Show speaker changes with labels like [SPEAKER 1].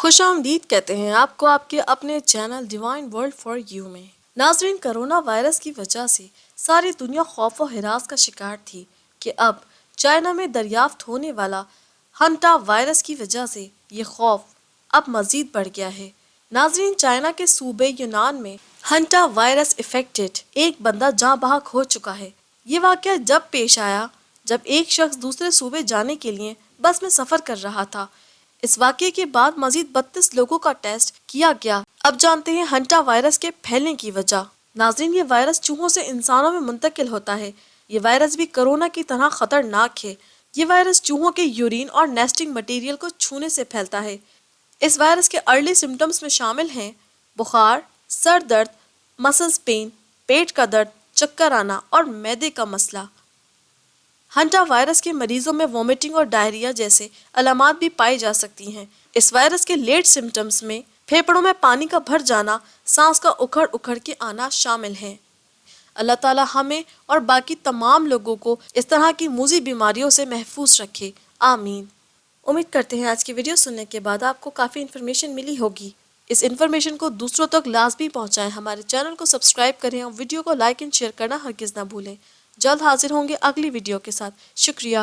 [SPEAKER 1] خوش آمدید کہتے ہیں آپ کو آپ کے اپنے channel divine world for you میں۔ ناظرین، کرونا وائرس کی وجہ سے ساری دنیا خوف و ہراس کا شکار تھی کہ اب چائنا میں دریافت ہونے والا ہنٹا وائرس کی وجہ سے یہ خوف اب مزید بڑھ گیا ہے۔ ناظرین، چائنا کے صوبے یونان میں ہنٹا وائرس افیکٹڈ ایک بندہ جاں بحق ہو چکا ہے۔ یہ واقعہ جب پیش آیا جب ایک شخص دوسرے صوبے جانے کے لیے بس میں سفر کر رہا تھا۔ اس واقعے کے بعد مزید 32 لوگوں کا ٹیسٹ کیا گیا۔ اب جانتے ہیں ہنٹا وائرس کے پھیلنے کی وجہ۔ ناظرین، یہ وائرس چوہوں سے انسانوں میں منتقل ہوتا ہے۔ یہ وائرس بھی کرونا کی طرح خطرناک ہے۔ یہ وائرس چوہوں کے یورین اور نیسٹنگ مٹیریل کو چھونے سے پھیلتا ہے۔ اس وائرس کے ارلی سمٹمز میں شامل ہیں بخار، سر درد، مسلز پین، پیٹ کا درد، چکر آنا اور معدے کا مسئلہ۔ ہنٹا وائرس کے مریضوں میں وومٹنگ اور ڈائریا جیسے علامات بھی پائی جا سکتی ہیں۔ اس وائرس کے لیٹ سمٹمز میں پھیپھڑوں میں پانی کا بھر جانا، سانس کا اکھڑ اکھڑ کے آنا شامل ہیں۔ اللہ تعالی ہمیں اور باقی تمام لوگوں کو اس طرح کی موذی بیماریوں سے محفوظ رکھے، آمین۔ امید کرتے ہیں آج کی ویڈیو سننے کے بعد آپ کو کافی انفارمیشن ملی ہوگی۔ اس انفارمیشن کو دوسروں تک لازمی پہنچائیں، ہمارے چینل کو سبسکرائب کریں اور ویڈیو کو لائک اینڈ شیئر کرنا ہرگز نہ بھولیں۔ جلد حاضر ہوں گے اگلی ویڈیو کے ساتھ۔ شکریہ۔